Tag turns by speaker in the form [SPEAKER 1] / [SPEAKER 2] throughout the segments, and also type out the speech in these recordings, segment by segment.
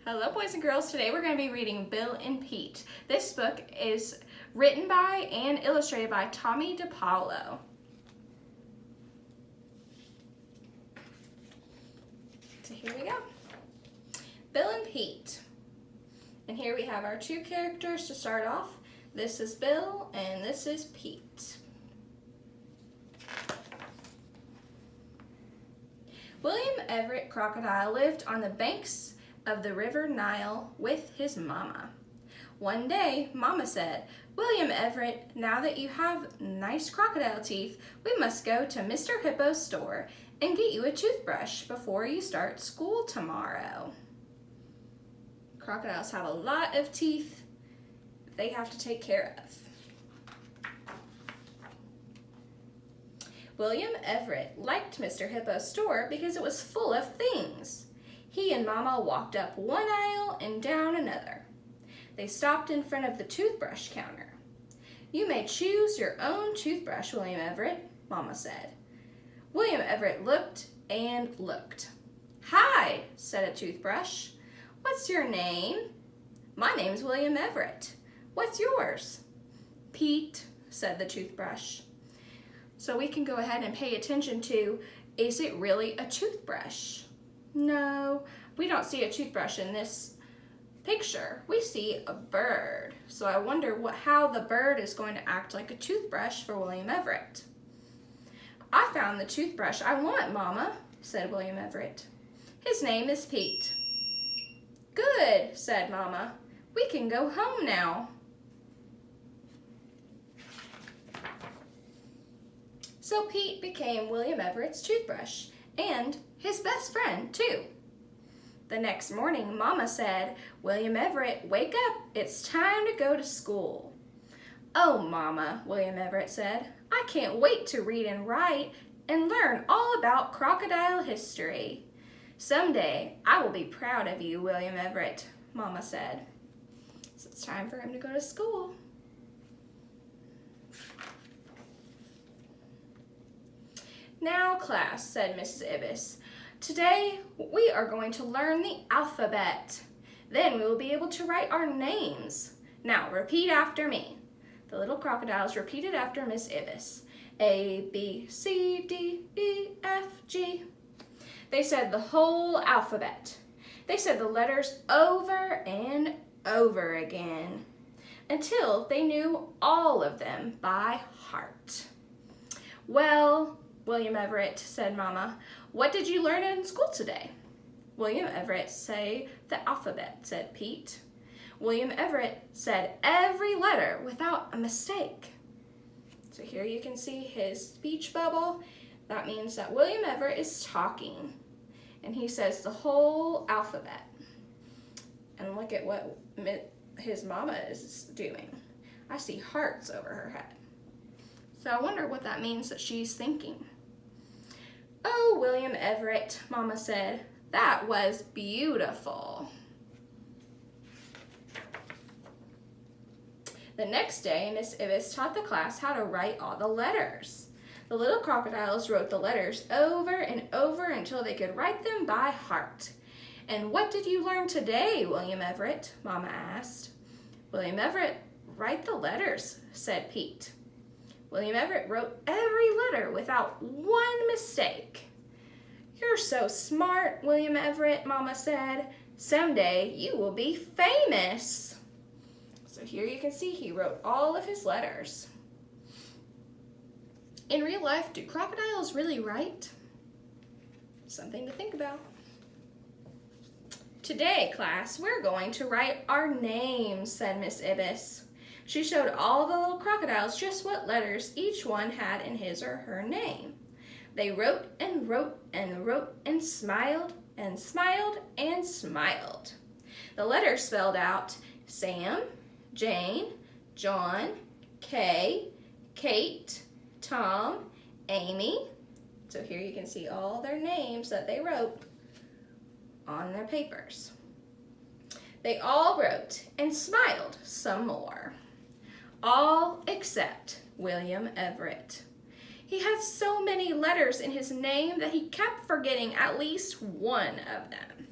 [SPEAKER 1] Hello boys and girls, today we're going to be reading Bill and Pete. This book is written by and illustrated by Tomie Paola. So here we go. Bill and Pete. And here we have our two characters to start off. This is Bill and this is Pete. William Everett Crocodile lived on the banks of the River Nile with his mama. One day, Mama said, "William Everett, now that you have nice crocodile teeth, we must go to Mr. Hippo's store and get you a toothbrush before you start school tomorrow." Crocodiles have a lot of teeth they have to take care of. William Everett liked Mr. Hippo's store because it was full of things. He and Mama walked up one aisle and down another. They stopped in front of the toothbrush counter. "You may choose your own toothbrush, William Everett," Mama said. William Everett looked and looked. "Hi," said a toothbrush. "What's your name?" "My name's William Everett. What's yours?" "Pete," said the toothbrush. So we can go ahead and pay attention to, is it really a toothbrush? No, we don't see a toothbrush in this picture. We see a bird. So I wonder how the bird is going to act like a toothbrush for William Everett. "I found the toothbrush I want, Mama," said William Everett. "His name is Pete." "Good," said Mama. "We can go home now." So Pete became William Everett's toothbrush and his best friend, too. The next morning, Mama said, "William Everett, wake up. It's time to go to school." "Oh, Mama," William Everett said, "I can't wait to read and write and learn all about crocodile history." "Someday, I will be proud of you, William Everett," Mama said. So it's time for him to go to school. "Now, class," said Mrs. Ibis, "today we are going to learn the alphabet. Then we will be able to write our names. Now, repeat after me." The little crocodiles repeated after Miss Ibis. A, B, C, D, E, F, G. They said the whole alphabet. They said the letters over and over again until they knew all of them by heart. "Well, William Everett," said Mama, "what did you learn in school today?" "William Everett say the alphabet," said Pete. William Everett said every letter without a mistake. So here you can see his speech bubble. That means that William Everett is talking, and he says the whole alphabet. And look at what his mama is doing. I see hearts over her head. So I wonder what that means that she's thinking. "Oh, William Everett," Mama said, "that was beautiful." The next day, Miss Ibis taught the class how to write all the letters. The little crocodiles wrote the letters over and over until they could write them by heart. "And what did you learn today, William Everett?" Mama asked. "William Everett, write the letters," said Pete. William Everett wrote every letter without one mistake. "You're so smart, William Everett," Mama said. "Someday you will be famous." So here you can see he wrote all of his letters. In real life, do crocodiles really write? Something to think about. "Today, class, we're going to write our names," said Miss Ibis. She showed all the little crocodiles just what letters each one had in his or her name. They wrote and wrote and wrote and smiled and smiled and smiled. The letters spelled out Sam, Jane, John, Kay, Kate, Tom, Amy. So here you can see all their names that they wrote on their papers. They all wrote and smiled some more. All except William Everett. He had so many letters in his name that he kept forgetting at least one of them.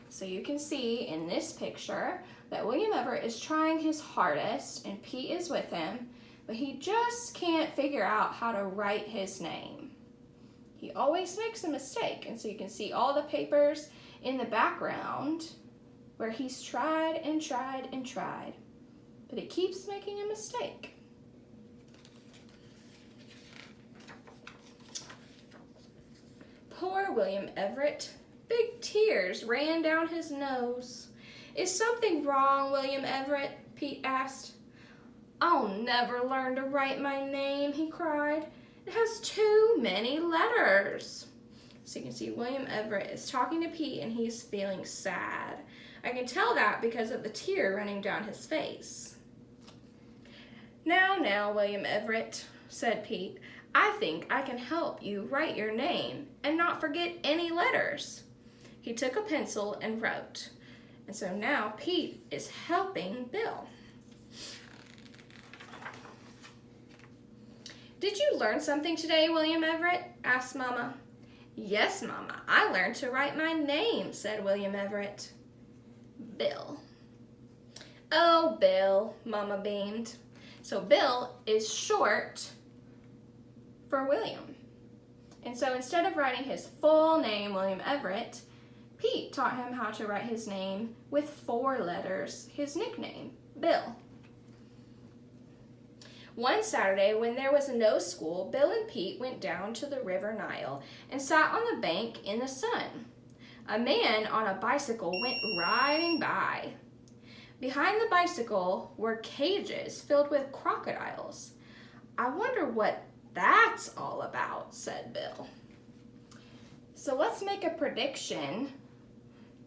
[SPEAKER 1] So you can see in this picture that William Everett is trying his hardest and Pete is with him, but he just can't figure out how to write his name. He always makes a mistake, and so you can see all the papers in the background where he's tried and tried and tried, but he keeps making a mistake. Poor William Everett. Big tears ran down his nose. Is something wrong, William Everett? Pete asked. I'll never learn to write my name, he cried. It has too many letters. So you can see William Everett is talking to Pete and he's feeling sad. I can tell that because of the tear running down his face. Now, William Everett, said Pete, I think I can help you write your name and not forget any letters. He took a pencil and wrote. And so now Pete is helping Bill. Did you learn something today, William Everett? Asked Mama. Yes, Mama, I learned to write my name, said William Everett. Bill. Oh, Bill, Mama beamed. So Bill is short for William. And so instead of writing his full name, William Everett, Pete taught him how to write his name with 4 letters, his nickname, Bill. One Saturday, when there was no school, Bill and Pete went down to the River Nile and sat on the bank in the sun. A man on a bicycle went riding by. Behind the bicycle were cages filled with crocodiles. I wonder what that's all about, said Bill. So let's make a prediction.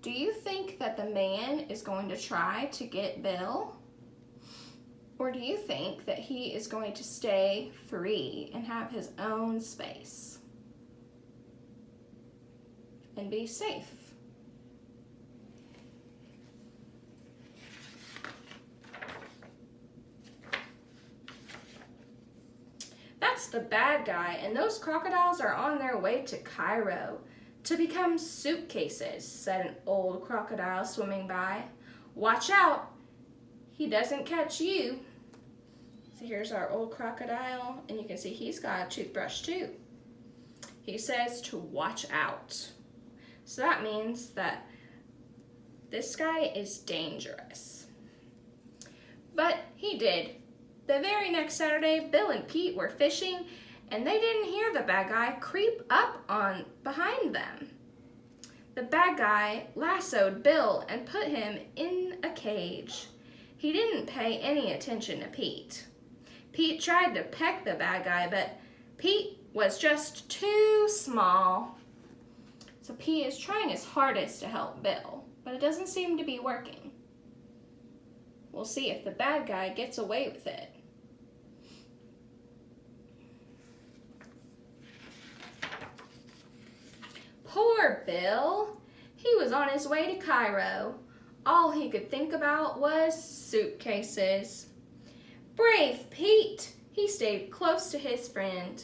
[SPEAKER 1] Do you think that the man is going to try to get Bill? Or do you think that he is going to stay free and have his own space and be safe? That's the bad guy, and those crocodiles are on their way to Cairo to become suitcases, said an old crocodile swimming by. Watch out, he doesn't catch you. So here's our old crocodile, and you can see he's got a toothbrush too. He says to watch out. So that means that this guy is dangerous. But he did. The very next Saturday, Bill and Pete were fishing, and they didn't hear the bad guy creep up on behind them. The bad guy lassoed Bill and put him in a cage. He didn't pay any attention to Pete. Pete tried to peck the bad guy, but Pete was just too small. So Pete is trying his hardest to help Bill, but it doesn't seem to be working. We'll see if the bad guy gets away with it. Poor Bill. He was on his way to Cairo. All he could think about was suitcases. Brave Pete. He stayed close to his friend.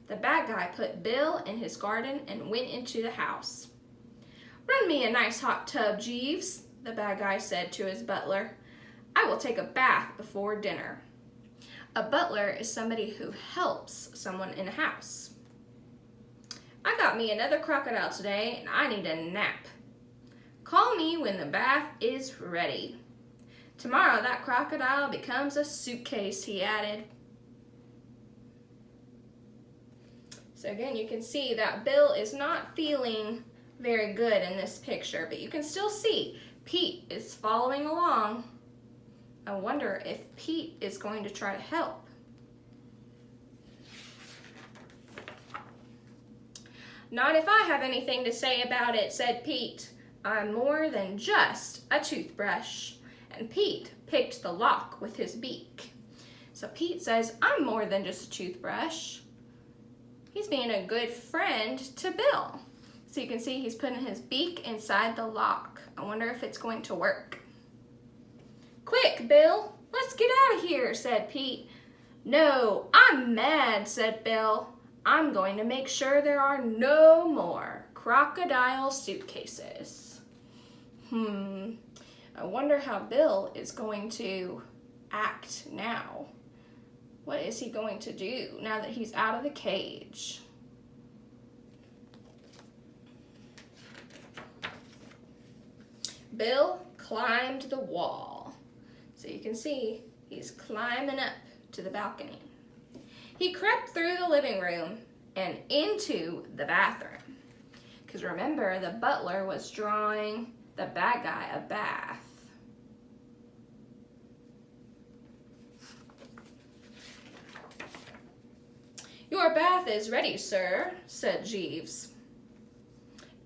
[SPEAKER 1] The bad guy put Bill in his garden and went into the house. Run me a nice hot tub, Jeeves, the bad guy said to his butler. I will take a bath before dinner. A butler is somebody who helps someone in a house. I got me another crocodile today and I need a nap. Call me when the bath is ready. Tomorrow that crocodile becomes a suitcase, he added. So again, you can see that Bill is not feeling very good in this picture, but you can still see Pete is following along. I wonder if Pete is going to try to help. Not if I have anything to say about it, said Pete. I'm more than just a toothbrush. And Pete picked the lock with his beak. So Pete says, I'm more than just a toothbrush. He's being a good friend to Bill. So you can see he's putting his beak inside the lock. I wonder if it's going to work. Quick, Bill, let's get out of here, said Pete. No, I'm mad, said Bill. I'm going to make sure there are no more crocodile suitcases. I wonder how Bill is going to act now. What is he going to do now that he's out of the cage? Bill climbed the wall. So you can see he's climbing up to the balcony. He crept through the living room and into the bathroom. Because remember, the butler was drawing the bad guy a bath. "Your bath is ready, sir," said Jeeves.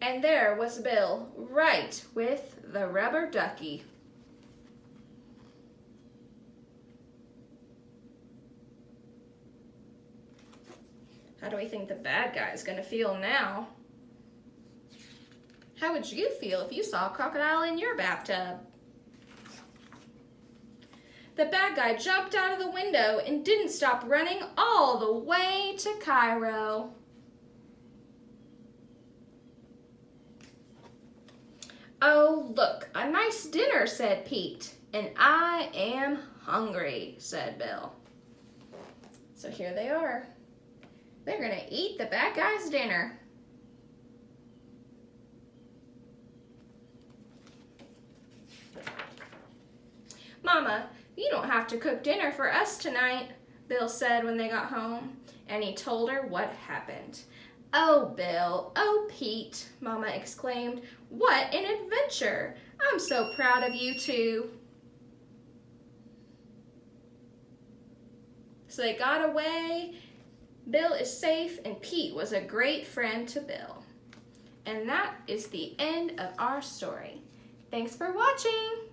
[SPEAKER 1] And there was Bill, right with the rubber ducky. How do we think the bad guy is going to feel now? How would you feel if you saw a crocodile in your bathtub? The bad guy jumped out of the window and didn't stop running all the way to Cairo. "Oh, look, a nice dinner," said Pete. "And I am hungry," said Bill. So here they are. They're going to eat the bad guy's dinner. "Mama, you don't have to cook dinner for us tonight," Bill said when they got home, and he told her what happened. "Oh, Bill, oh, Pete," Mama exclaimed, "what an adventure! I'm so proud of you two." So they got away. Bill is safe, and Pete was a great friend to Bill. And that is the end of our story. Thanks for watching.